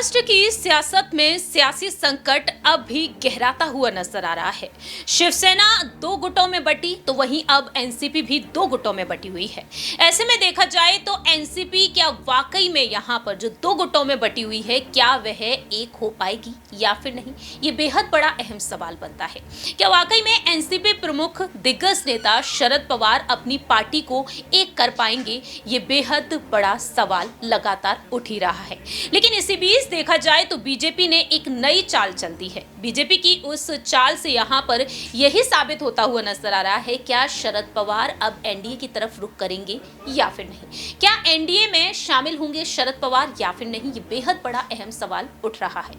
महाराष्ट्र की सियासत में सियासी संकट अब भी गहराता हुआ नजर आ रहा है। शिवसेना दो गुटों में बटी तो वहीं अब एनसीपी भी दो गुटों में बटी हुई है। ऐसे में देखा जाए तो एनसीपी क्या वाकई में यहाँ पर जो दो गुटों में बटी हुई है क्या वह एक हो पाएगी या फिर नहीं, ये बेहद बड़ा अहम सवाल बनता है। क्या वाकई में एनसीपी प्रमुख दिग्गज नेता शरद पवार अपनी पार्टी को एक कर पाएंगे, ये बेहद बड़ा सवाल लगातार उठ ही रहा है। लेकिन इसी बीच देखा जाए तो बीजेपी ने एक नई चाल चल दी है। बीजेपी की उस चाल से यहाँ पर यही साबित होता हुआ नजर आ रहा है, क्या शरद पवार अब एनडीए की तरफ रुख करेंगे या फिर नहीं, क्या एनडीए में शामिल होंगे शरद पवार या फिर नहीं, ये बेहद बड़ा अहम सवाल उठ रहा है।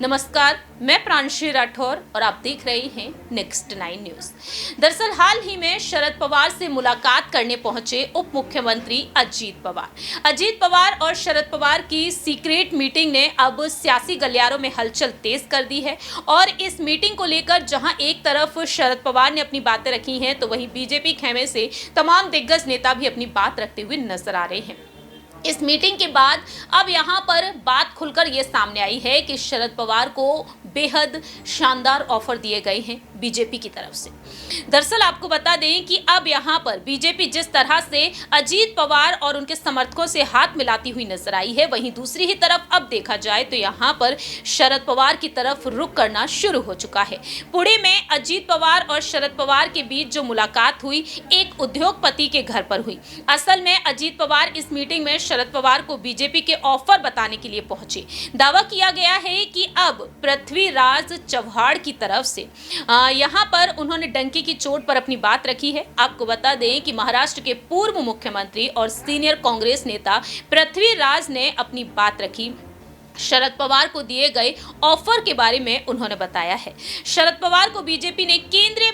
नमस्कार, मैं प्रांशी राठौर और आप देख रहे हैं नेक्स्ट 9 न्यूज। दरअसल हाल ही में शरद पवार से मुलाकात करने पहुंचे उप मुख्यमंत्री अजीत पवार और शरद पवार की सीक्रेट मीटिंग ने अब सियासी गलियारों में हलचल तेज कर दी है। और इस मीटिंग को लेकर जहां एक तरफ शरद पवार ने अपनी बातें रखी हैं तो वहीं बीजेपी खेमे से तमाम दिग्गज नेता भी अपनी बात रखते हुए नजर आ रहे हैं। इस मीटिंग के बाद अब यहाँ पर बात खुलकर ये सामने आई है कि शरद पवार को बेहद शानदार ऑफर दिए गए हैं बीजेपी की तरफ से। दरअसल आपको बता दें कि अब यहाँ पर बीजेपी जिस तरह से अजीत पवार और उनके समर्थकों से हाथ मिलाती हुई नजर आई है, वहीं दूसरी ही तरफ अब देखा जाए तो यहाँ पर शरद पवार की तरफ रुख करना शुरू हो चुका है। पुणे में अजीत पवार और शरद पवार के बीच जो मुलाकात हुई एक उद्योगपति के घर पर हुई। असल में अजीत पवार इस मीटिंग में शरद पवार को बीजेपी के ऑफर बताने के लिए पहुंचे। दावा किया गया है कि अब पृथ्वीराज चव्हाण की तरफ से यहाँ पर उन्होंने डंके की चोट पर अपनी बात रखी है। आपको बता दें कि महाराष्ट्र के पूर्व मुख्यमंत्री और सीनियर कांग्रेस नेता पृथ्वीराज ने अपनी बात रखी। शरद पवार को दिए गए ऑफर के बारे में उन्होंने बताया है। शरद पवार को बीजेपी ने केंद्रीय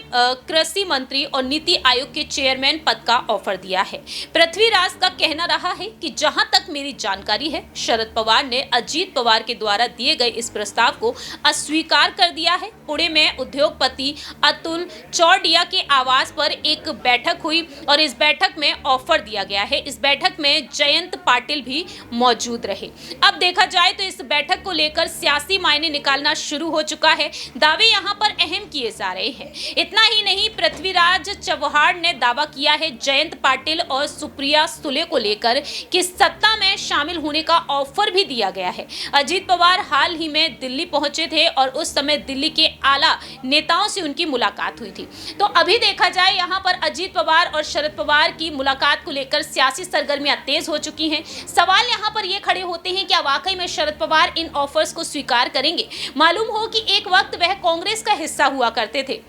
कृषि मंत्री और नीति आयोग के चेयरमैन पद का ऑफर दिया है। पृथ्वीराज का कहना रहा है कि जहां तक मेरी जानकारी है, शरद पवार ने अजीत पवार के द्वारा दिए गए इस प्रस्ताव को अस्वीकार कर दिया है। पुणे में उद्योगपति अतुल चौडिया के आवास पर एक बैठक हुई और इस बैठक में ऑफर दिया गया है। इस बैठक में जयंत पाटिल भी मौजूद रहे। अब देखा जाए तो इस बैठक को लेकर सियासी मायने निकालना शुरू हो चुका है। दावे यहां पर अहम किए जा रहे हैं। इतना ही नहीं, पृथ्वीराज चव्हाण ने दावा किया है जयंत पाटिल और सुप्रिया सुले को लेकर कि सत्ता में शामिल होने का ऑफर भी दिया गया है। अजीत पवार हाल ही में दिल्ली पहुंचे थे और उस समय दिल्ली के आला नेताओं से उनकी मुलाकात हुई थी। तो अभी देखा जाए यहां पर अजीत पवार और शरद पवार की मुलाकात को लेकर सियासी सरगर्मियां तेज हो चुकी हैं। सवाल यहां पर यह खड़े होते हैं, क्या वाकई में शरद पवार इन ऑफर्स को स्वीकार करेंगे? मालूम हो कि एक वक्त वह कांग्रेस का हिस्सा हुआ करते थे,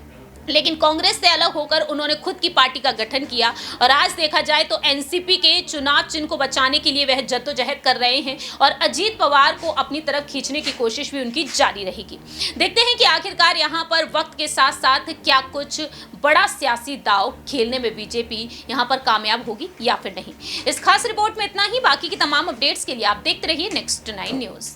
लेकिन कांग्रेस से अलग होकर उन्होंने खुद की पार्टी का गठन किया और आज देखा जाए तो एनसीपी के चुनाव चिन्ह को बचाने के लिए वह जद्दोजहद कर रहे हैं और अजीत पवार को अपनी तरफ खींचने की कोशिश भी उनकी जारी रहेगी। देखते हैं कि आखिरकार यहां पर वक्त के साथ साथ क्या कुछ बड़ा सियासी दांव खेलने में बीजेपी यहां पर कामयाब होगी या फिर नहीं। इस खास रिपोर्ट में इतना ही। बाकी की तमाम अपडेट्स के लिए आप देखते रहिए नेक्स्ट 9 न्यूज।